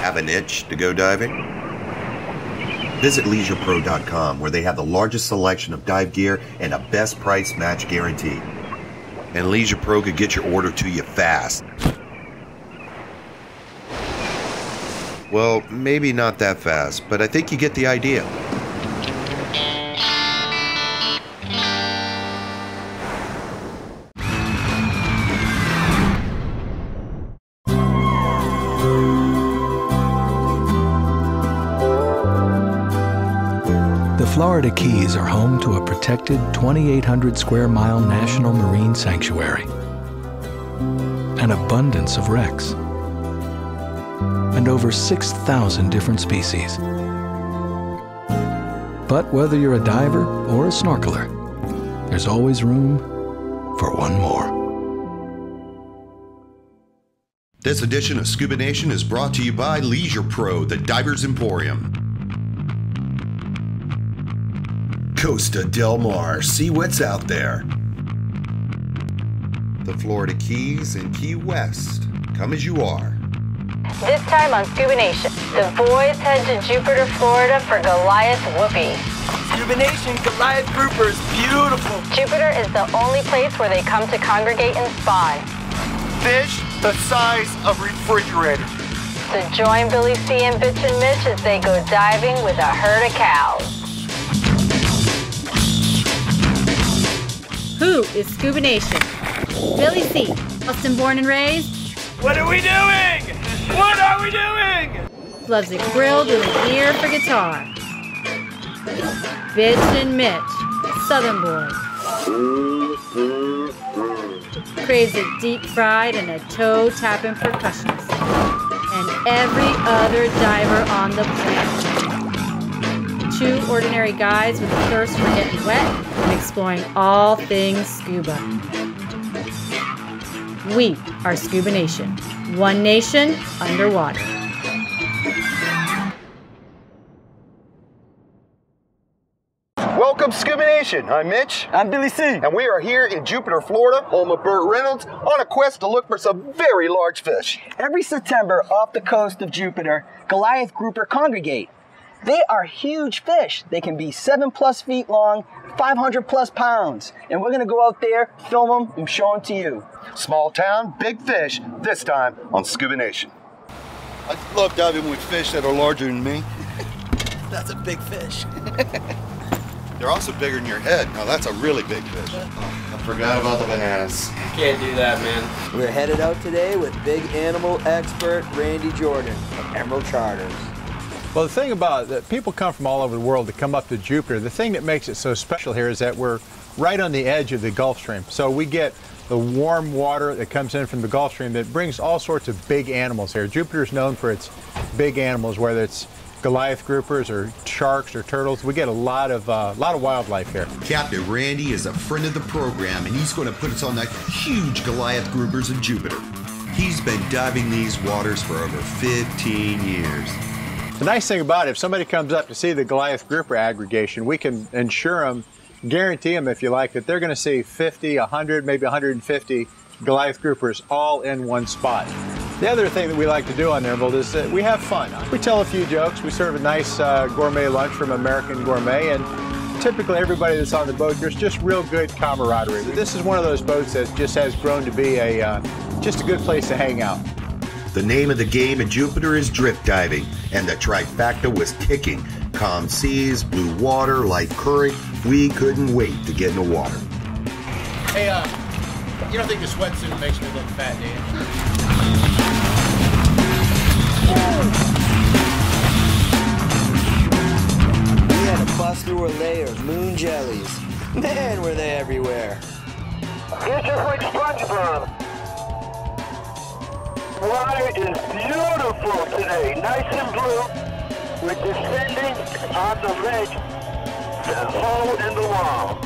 Have an itch to go diving? Visit LeisurePro.com, where they have the largest selection of dive gear and a best price match guarantee. And Leisure Pro could get your order to you fast. Well, maybe not that fast, but I think you get the idea. The Florida Keys are home to a protected 2,800 square mile national marine sanctuary, an abundance of wrecks, and over 6,000 different species. But whether you're a diver or a snorkeler, there's always room for one more. This edition of Scuba Nation is brought to you by Leisure Pro, the Diver's Emporium. Costa Del Mar, see what's out there. The Florida Keys and Key West, come as you are. This time on Scuba Nation, the boys head to Jupiter, Florida for Goliath Whoopee. Scuba Nation, Goliath Grouper is beautiful. Jupiter is the only place where they come to congregate and spawn. Fish the size of refrigerators. So join Billy C and Bitchin Mitch as they go diving with a herd of cows. Who is Scuba Nation? Billy C, Austin born and raised. What are we doing? What are we doing? Loves it grilled with an ear for guitar. Bitchin Mitch, Southern boy. Craves it deep fried and a toe tapping percussionist. And every other diver on the planet. Two ordinary guys with a thirst for getting wet and exploring all things scuba. We are Scuba Nation, one nation underwater. Welcome, Scuba Nation. I'm Mitch. I'm Billy C. And we are here in Jupiter, Florida, home of Burt Reynolds, on a quest to look for some very large fish. Every September, off the coast of Jupiter, Goliath Grouper congregate. They are huge fish. They can be 7+ feet long, 500+ pounds. And we're gonna go out there, film them, and show them to you. Small town, big fish, this time on Scuba Nation. I love diving with fish that are larger than me. That's a big fish. They're also bigger than your head. Now that's a really big fish. I forgot about the bananas. Can't do that, man. We're headed out today with big animal expert Randy Jordan of Emerald Charters. Well, the thing about it, that people come from all over the world to come up to Jupiter. The thing that makes it so special here is that we're right on the edge of the Gulf Stream. So we get the warm water that comes in from the Gulf Stream that brings all sorts of big animals here. Jupiter's known for its big animals, whether it's Goliath groupers or sharks or turtles. We get a lot of wildlife here. Captain Randy is a friend of the program, and he's going to put us on the huge Goliath groupers in Jupiter. He's been diving these waters for over 15 years. The nice thing about it, if somebody comes up to see the Goliath grouper aggregation, we can ensure them, guarantee them if you like, that they're going to see 50, 100, maybe 150 Goliath groupers all in one spot. The other thing that we like to do on Emerald is that we have fun. We tell a few jokes, we serve a nice gourmet lunch from American Gourmet, and typically everybody that's on the boat, there's just real good camaraderie. This is one of those boats that just has grown to be just a good place to hang out. The name of the game in Jupiter is drift diving, and the trifecta was ticking. Calm seas, blue water, light current. We couldn't wait to get in the water. Hey, you don't think the sweatsuit makes me look fat, do you? We had to bust through a layer of moon jellies. Man, were they everywhere. It's just like SpongeBob. Water is beautiful today, nice and blue. We're descending on the ledge, the hole in the wall.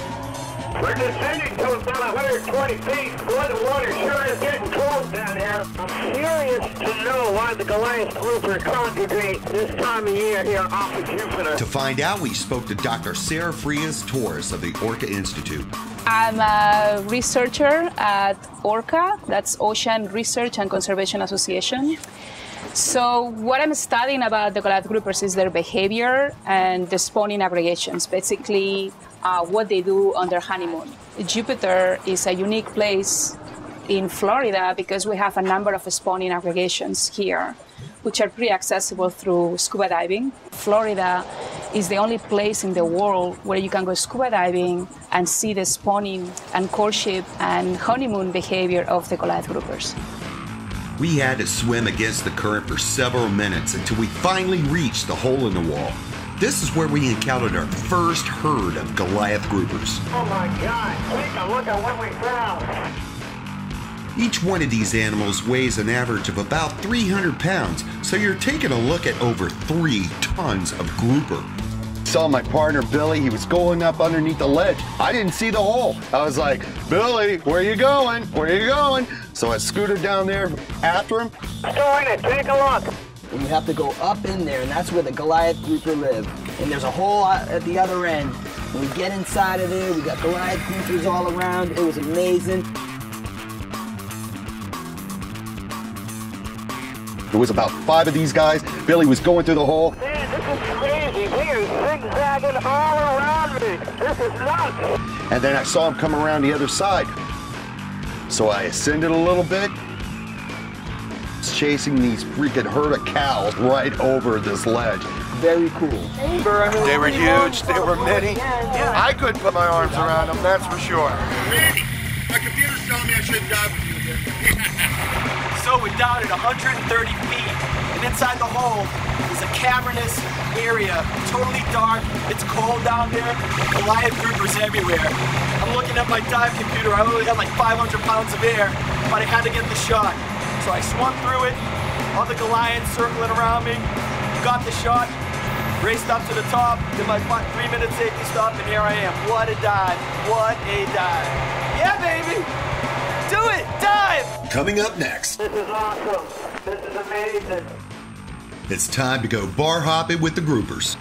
We're descending to about 120 feet. Boy, the water sure is getting cold down here. I'm curious to know why the Goliath Grouper congregate this time of year here off of Jupiter. To find out, we spoke to Dr. Sarah Frias-Torres of the Orca Institute. I'm a researcher at ORCA, that's Ocean Research and Conservation Association. So what I'm studying about the Goliath groupers is their behavior and the spawning aggregations, basically what they do on their honeymoon. Jupiter is a unique place in Florida because we have a number of spawning aggregations here, which are pretty accessible through scuba diving. Florida is the only place in the world where you can go scuba diving and see the spawning and courtship and honeymoon behavior of the Goliath groupers. We had to swim against the current for several minutes until we finally reached the hole in the wall. This is where we encountered our first herd of Goliath groupers. Oh my God, take a look at what we found. Each one of these animals weighs an average of about 300 pounds, so you're taking a look at over 3 tons of grouper. Saw my partner Billy, he was going up underneath the ledge. I didn't see the hole. I was like, Billy, where you going? Where you going? So I scooted down there after him. Go in it, take a look. And you have to go up in there, and that's where the Goliath grouper live. And there's a hole at the other end. When we get inside of there, we got Goliath groupers all around. It was amazing. There was about 5 of these guys. Billy was going through the hole. Man, this is crazy. They are zigzagging all around me. This is nuts. And then I saw him come around the other side. So I ascended a little bit. Chasing these freaking herd of cows right over this ledge. Very cool. They were huge, they were many. I couldn't put my arms around them, that's for sure. Randy, my computer's telling me I shouldn't dive with you again. So we're down at 130 feet, and inside the hole is a cavernous area, totally dark, it's cold down there, Goliath groupers everywhere. I'm looking at my dive computer, I only had like 500 pounds of air, but I had to get the shot. So I swung through it, all the Goliaths circling around me, got the shot, raced up to the top, did my 3-minute safety stop, and here I am. What a dive, what a dive. Yeah, baby, do it, dive! Coming up next. This is awesome. This is amazing. It's time to go bar hopping with the groupers.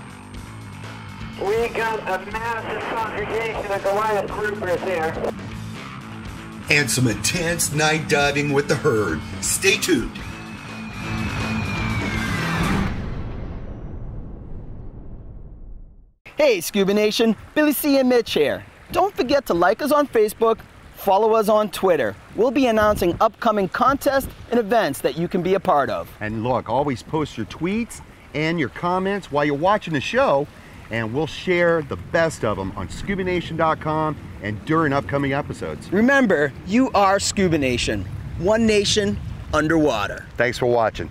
We got a massive congregation of Goliath groupers here. And some intense night diving with the herd. Stay tuned. Hey, Scuba Nation, Billy C and Mitch here. Don't forget to like us on Facebook, follow us on Twitter. We'll be announcing upcoming contests and events that you can be a part of. And look, always post your tweets and your comments while you're watching the show, and we'll share the best of them on ScubaNation.com and during upcoming episodes. Remember, you are Scuba Nation. One nation underwater. Thanks for watching.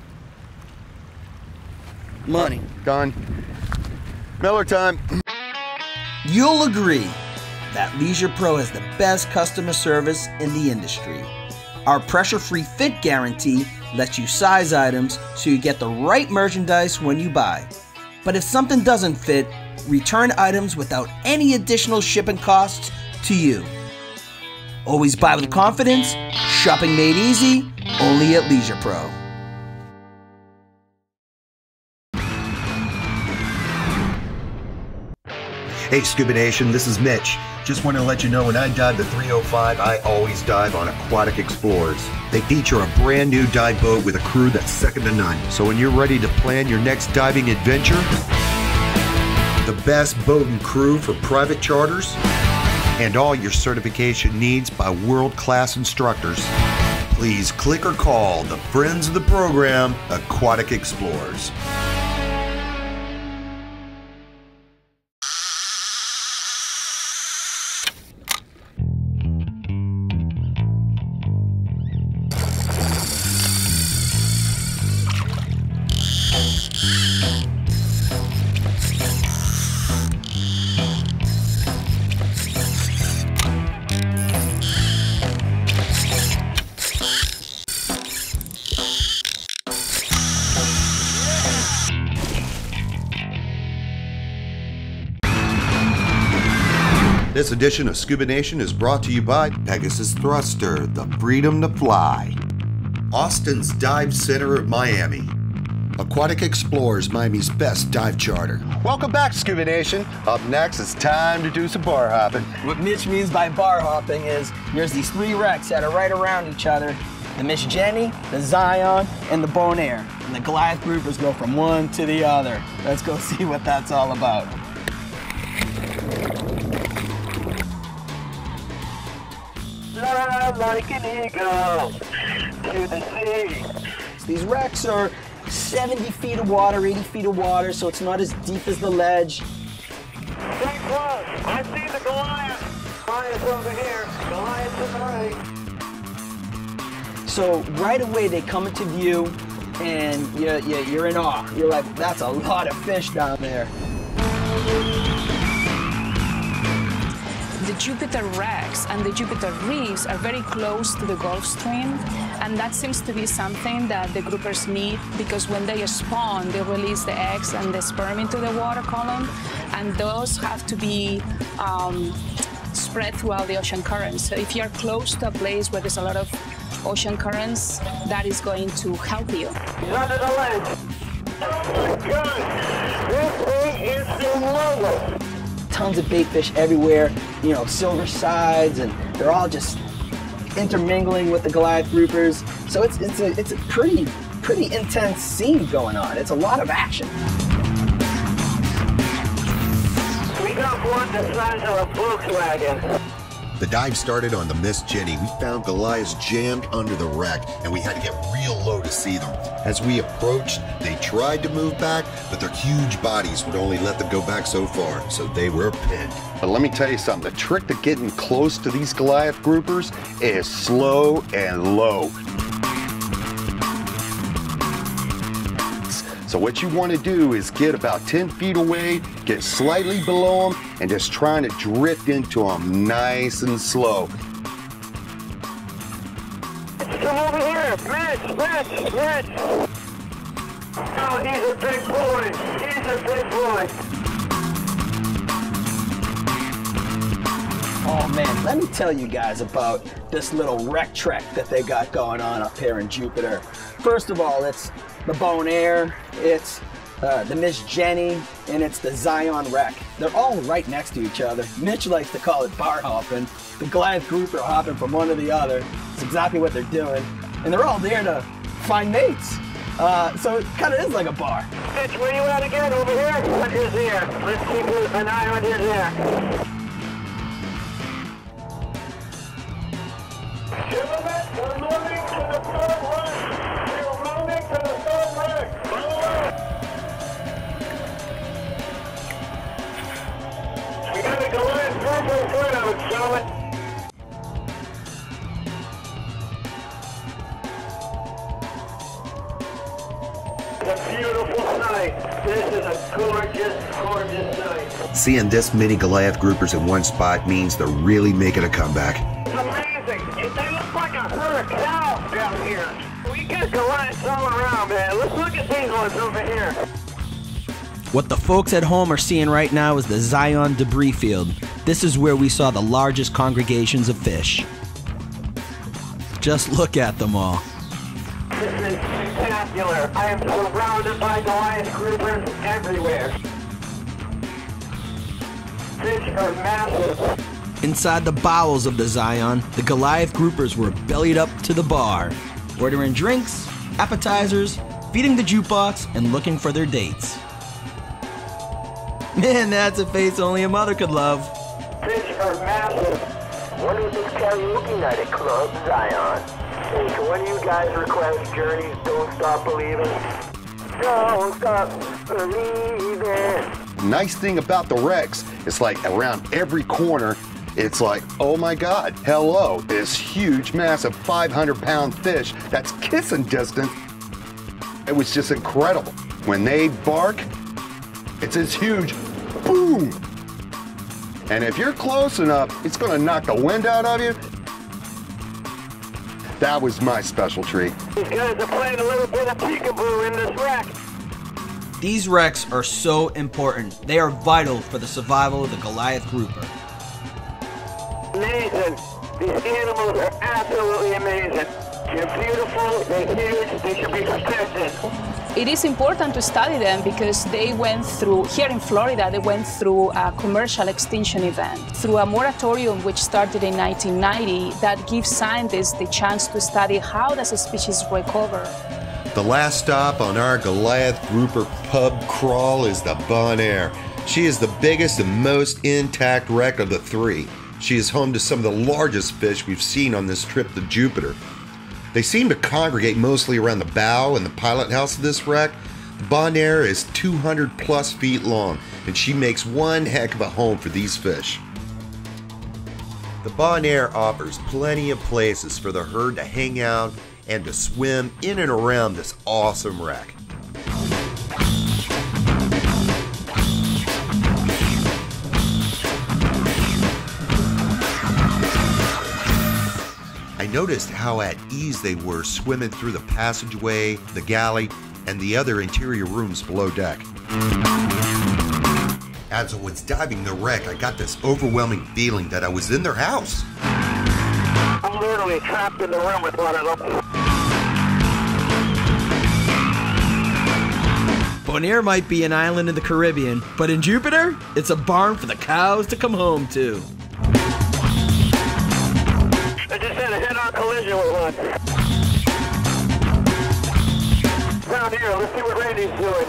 Money. Done. Miller time. You'll agree that Leisure Pro has the best customer service in the industry. Our pressure-free fit guarantee lets you size items so you get the right merchandise when you buy. But if something doesn't fit, return items without any additional shipping costs to you. Always buy with confidence, shopping made easy, only at Leisure Pro. Hey Scuba Nation, this is Mitch. Just want to let you know when I dive the 305, I always dive on Aquatic Explorers. They feature a brand new dive boat with a crew that's second to none. So when you're ready to plan your next diving adventure, the best boat and crew for private charters, and all your certification needs by world-class instructors, please click or call the friends of the program, Aquatic Explorers. This edition of Scuba Nation is brought to you by Pegasus Thruster, the freedom to fly. Austin's Dive Center of Miami. Aquatic Explorers, Miami's best dive charter. Welcome back, Scuba Nation. Up next, it's time to do some bar hopping. What Mitch means by bar hopping is there's these 3 wrecks that are right around each other, The Miss Jenny, the Zion, and the Bonaire. And the Goliath groupers go from one to the other. Let's go see what that's all about. Fly like an eagle to the sea. These wrecks are 70 feet of water, 80 feet of water, so it's not as deep as the ledge. Stay close. I see the Goliath. Goliath's over here. Goliath's to the right. So right away they come into view, and you're in awe. You're like, that's a lot of fish down there. The Jupiter wrecks and the Jupiter reefs are very close to the Gulf Stream, and that seems to be something that the groupers need, because when they spawn, they release the eggs and the sperm into the water column, and those have to be spread throughout the ocean currents. So if you're close to a place where there's a lot of ocean currents, that is going to help you. He's under the ledge. Oh my God! This thing is humongous. Tons of bait fish everywhere, you know, silver sides, and they're all just intermingling with the Goliath groupers. So it's a pretty intense scene going on. It's a lot of action. We got one the size of a Volkswagen. The dive started on the Miss Jenny. We found Goliaths jammed under the wreck, and we had to get real low to see them. As we approached, they tried to move back, but their huge bodies would only let them go back so far, so they were pinned. But let me tell you something, the trick to getting close to these Goliath groupers is slow and low. So what you want to do is get about 10 feet away, get slightly below them, and just trying to drift into them nice and slow. Come over here, Mitch. Oh, he's a big boy. He's a big boy. Oh man, let me tell you guys about this little wreck trek that they got going on up here in Jupiter. First of all, it's the Bonaire, it's the Miss Jenny, and it's the Zion wreck. They're all right next to each other. Mitch likes to call it bar hopping. The Goliath grouper hopping from one to the other. It's exactly what they're doing. And they're all there to find mates. So it kind of is like a bar. Mitch, where you at again? Over here? On his ear. Let's keep an eye on his ear. Gentlemen, we're moving to the third wreck. We're moving to the third wreck. Follow us. We got a Goliath grouper in front of us, gentlemen. It's a beautiful sight. This is a gorgeous, gorgeous night. Seeing this many Goliath groupers in one spot means they're really making a comeback. It's amazing. They look like a herd of cows down here. We got Goliaths all around, man. Let's look at these ones over here. What the folks at home are seeing right now is the Zion debris field. This is where we saw the largest congregations of fish. Just look at them all. This is spectacular. I am surrounded by Goliath groupers everywhere. Fish are massive. Inside the bowels of the Zion, the Goliath groupers were bellied up to the bar, ordering drinks, appetizers, feeding the jukebox, and looking for their dates. Man, that's a face only a mother could love. Fish are massive. Wonder if this karaoke night at Club Zion. Hey, can one of you guys request Journey's Don't Stop Believing? Don't stop believing. Nice thing about the wrecks, it's like around every corner, it's like, oh my God, hello, this huge, massive 500-pound fish that's kissing distance. It was just incredible. When they bark, it's this huge boom. And if you're close enough, it's gonna knock the wind out of you. That was my special treat. These guys are playing a little bit of peekaboo in this wreck. These wrecks are so important. They are vital for the survival of the Goliath grouper. Amazing. These animals are absolutely amazing. They're beautiful, they're huge, they should be protected. It is important to study them because they went through, here in Florida, they went through a commercial extinction event, through a moratorium which started in 1990 that gives scientists the chance to study how does a species recover. The last stop on our Goliath Grouper pub crawl is the Bon Air. She is the biggest and most intact wreck of the three. She is home to some of the largest fish we've seen on this trip to Jupiter. They seem to congregate mostly around the bow and the pilot house of this wreck. The Bon Air is 200 plus feet long, and she makes one heck of a home for these fish. The Bon Air offers plenty of places for the herd to hang out and to swim in and around this awesome wreck. I noticed how at ease they were swimming through the passageway, the galley, and the other interior rooms below deck. As I was diving the wreck, I got this overwhelming feeling that I was in their house. I'm literally trapped in the room with one of them. Bon Air might be an island in the Caribbean, but in Jupiter, it's a barn for the cows to come home to. I just had a head-on collision with one. Down here, let's see what Randy's doing.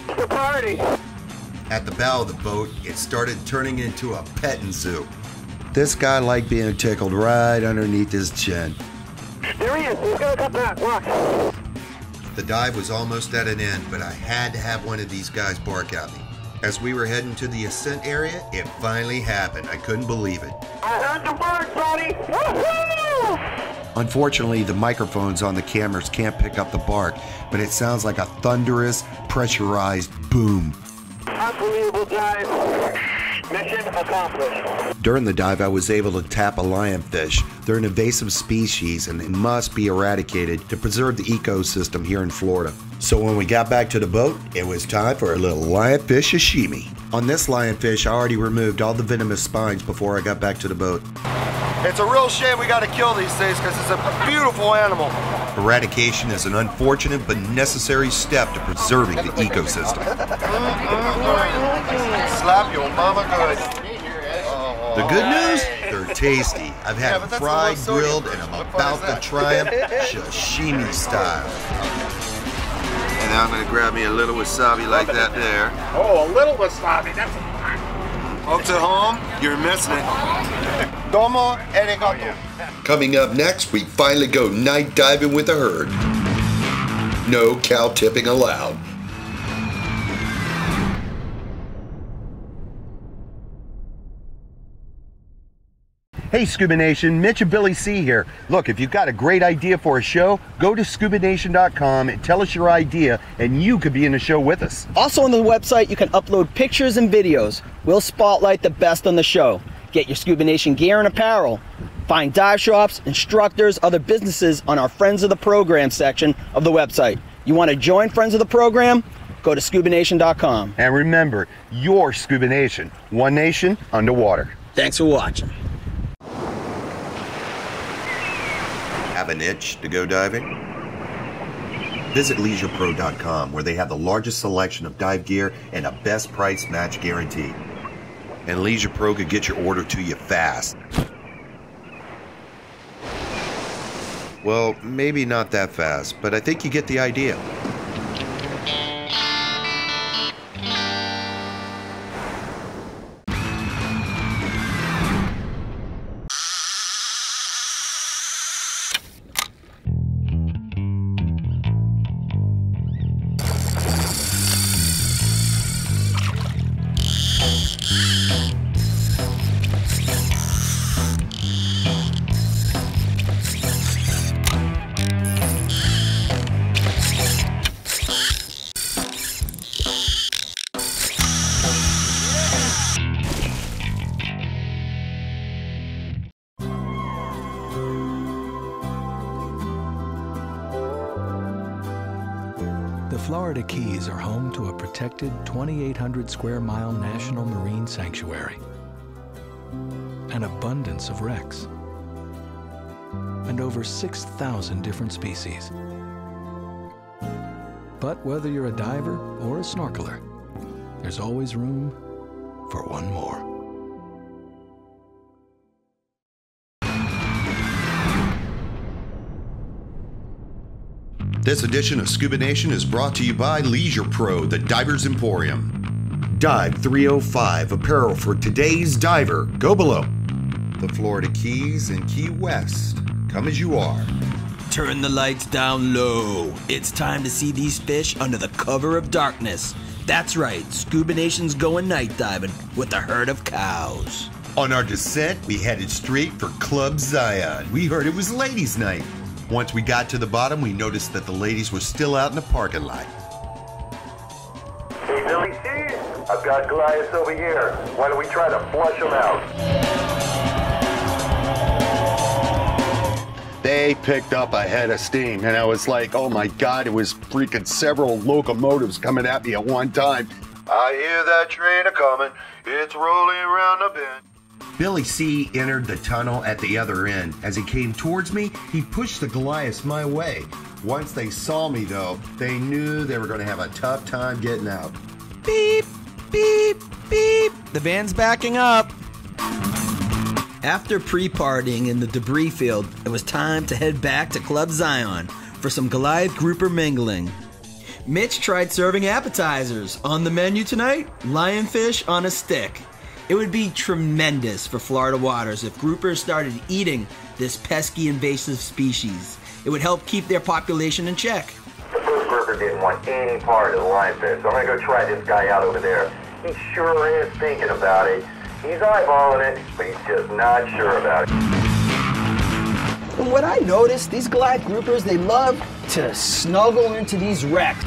It's a party. At the bow of the boat, it started turning into a petting zoo. This guy liked being tickled right underneath his chin. There he is. He's gonna come back. Watch. The dive was almost at an end, but I had to have one of these guys bark at me. As we were heading to the ascent area, it finally happened. I couldn't believe it. I heard the bird, buddy. Woohoo! Unfortunately, the microphones on the cameras can't pick up the bark, but it sounds like a thunderous, pressurized boom. Unbelievable dive. Mission accomplished. During the dive, I was able to tap a lionfish. They're an invasive species and they must be eradicated to preserve the ecosystem here in Florida. So when we got back to the boat, it was time for a little lionfish sashimi. On this lionfish, I already removed all the venomous spines before I got back to the boat. It's a real shame we got to kill these things because it's a beautiful animal. Eradication is an unfortunate but necessary step to preserving the ecosystem. Slap your mama good. The good news? They're tasty. I've had them fried, grilled, and I'm about to try them sashimi style. And now I'm going to grab me a little wasabi like that there. Oh, a little wasabi. That's a Folks at home, you're missing it. Domo arigato. Coming up next, we finally go night diving with the herd. No cow tipping allowed. Hey Scuba Nation, Mitch and Billy C here. Look, if you've got a great idea for a show, go to scubanation.com and tell us your idea and you could be in the show with us. Also on the website, you can upload pictures and videos. We'll spotlight the best on the show. Get your Scuba Nation gear and apparel. Find dive shops, instructors, other businesses on our Friends of the Program section of the website. You want to join Friends of the Program? Go to scubanation.com. And remember, your Scuba Nation, one nation underwater. Thanks for watching. Have an itch to go diving? Visit LeisurePro.com where they have the largest selection of dive gear and a best price match guarantee. And Leisure Pro could get your order to you fast. Well, maybe not that fast, but I think you get the idea. Florida Keys are home to a protected 2,800 square mile national marine sanctuary, an abundance of wrecks, and over 6,000 different species. But whether you're a diver or a snorkeler, there's always room for one more. This edition of Scuba Nation is brought to you by Leisure Pro, the Diver's Emporium. Dive 305, apparel for today's diver. Go below. The Florida Keys and Key West. Come as you are. Turn the lights down low. It's time to see these fish under the cover of darkness. That's right, Scuba Nation's going night diving with a herd of cows. On our descent, we headed straight for Club Zion. We heard it was ladies' night. Once we got to the bottom, we noticed that the ladies were still out in the parking lot. Hey, Billy C, I've got Goliaths over here. Why don't we try to flush them out? They picked up a head of steam, and I was like, oh my God, it was freaking several locomotives coming at me at one time. I hear that train a-coming. It's rolling around the bend. Billy C entered the tunnel at the other end. As he came towards me, he pushed the Goliaths my way. Once they saw me, though, they knew they were going to have a tough time getting out. Beep, beep, beep. The van's backing up. After pre-partying in the debris field, it was time to head back to Club Zion for some Goliath Grouper mingling. Mitch tried serving appetizers. On the menu tonight, lionfish on a stick. It would be tremendous for Florida waters if groupers started eating this pesky invasive species. It would help keep their population in check. The first grouper didn't want any part of the lionfish, so I'm gonna go try this guy out over there. He sure is thinking about it. He's eyeballing it, but he's just not sure about it. And what I noticed, these Goliath groupers, they love to snuggle into these wrecks.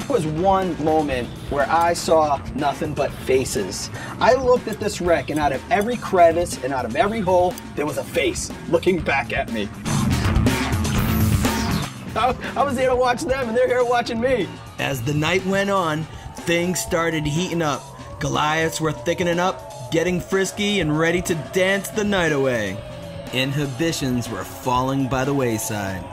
There was one moment where I saw nothing but faces. I looked at this wreck, and out of every crevice and out of every hole, there was a face looking back at me. I was here to watch them, and they're here watching me. As the night went on, things started heating up. Goliaths were thickening up, getting frisky, and ready to dance the night away. Inhibitions were falling by the wayside.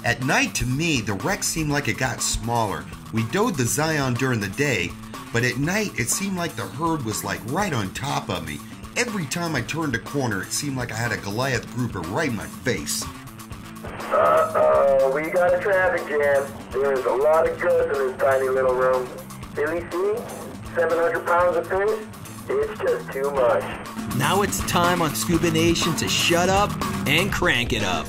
At night, to me, the wreck seemed like it got smaller. We dove the Zion during the day, but at night, it seemed like the herd was like right on top of me. Every time I turned a corner, it seemed like I had a Goliath grouper right in my face. Uh-oh, we got a traffic jam. There's a lot of goods in this tiny little room. Billy C, 700 pounds of fish? It's just too much. Now it's time on Scuba Nation to shut up and crank it up.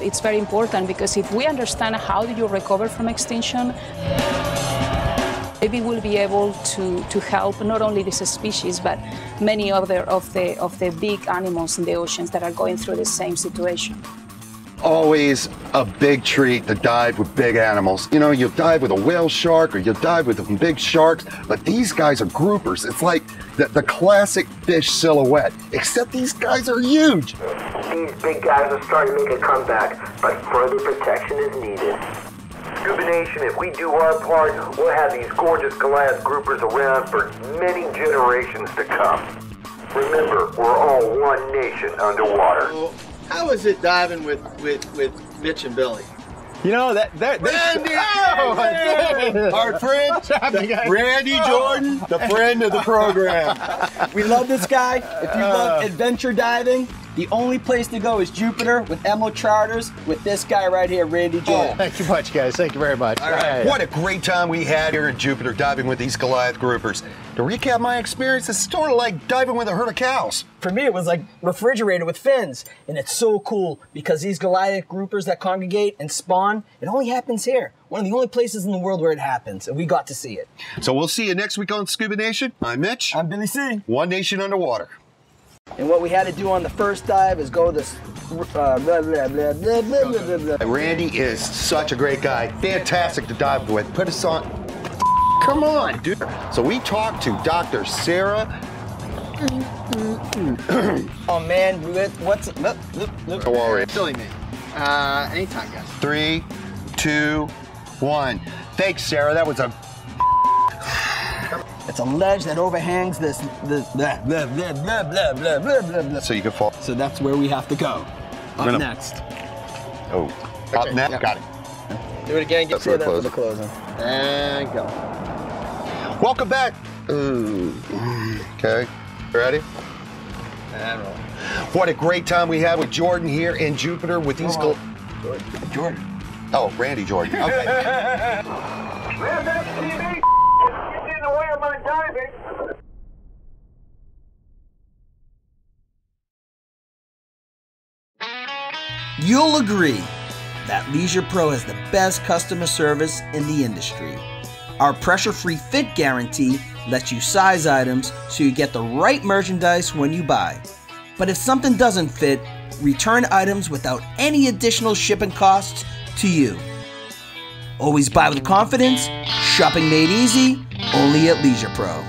It's very important because if we understand how do you recover from extinction, maybe we'll be able to help not only this species but many other of the big animals in the oceans that are going through the same situation. Always a big treat to dive with big animals. You know, you'll dive with a whale shark or you'll dive with some big sharks, but these guys are groupers. It's like the classic fish silhouette, except these guys are huge. These big guys are starting to make a comeback, but further protection is needed. Scuba Nation, if we do our part, we'll have these gorgeous Goliath groupers around for many generations to come. Remember, we're all one nation underwater. Well, how is it diving with Mitch and Billy? You know, Randy! Our friend, Randy Jordan, the friend of the program. We love this guy. If you love adventure diving, The only place to go is Jupiter with Emerald Charters with this guy right here, Randy Jordan. Thank you much, guys. Thank you very much. All right. What a great time we had here at Jupiter diving with these Goliath groupers. To recap my experience, it's sort of like diving with a herd of cows. For me, it was like refrigerator with fins. And it's so cool because these Goliath groupers that congregate and spawn, it only happens here. One of the only places in the world where it happens, and we got to see it. So we'll see you next week on Scuba Nation. I'm Mitch. I'm Billy C. One Nation Underwater. And what we had to do on the first dive is go this blah, blah, blah, blah, blah, blah, blah. Randy is such a great guy. Fantastic to dive with. Put us on. Come on, dude. So we talked to Dr. Sarah. Oh man, what's look. How are we? Silly me. Anytime, guys. 3, 2, 1. Thanks, Sarah. That was a. It's a ledge that overhangs this blah, blah, blah, blah, blah, blah, blah, blah, blah. So you can fall. So that's where we have to go. Up next. Oh, up next. Yep. Got it. Do it again. Get That's that for the closing. And go. Welcome back. Ooh. Okay. Ready? And roll. What a great time we had with Jordan here in Jupiter with these. Jordan. Oh, Randy Jordan. Okay. Man, that TV is in the way of my diving. You'll agree that Leisure Pro has the best customer service in the industry. Our pressure-free fit guarantee lets you size items so you get the right merchandise when you buy. But if something doesn't fit, return items without any additional shipping costs to you. Always buy with confidence, shopping made easy, only at Leisure Pro.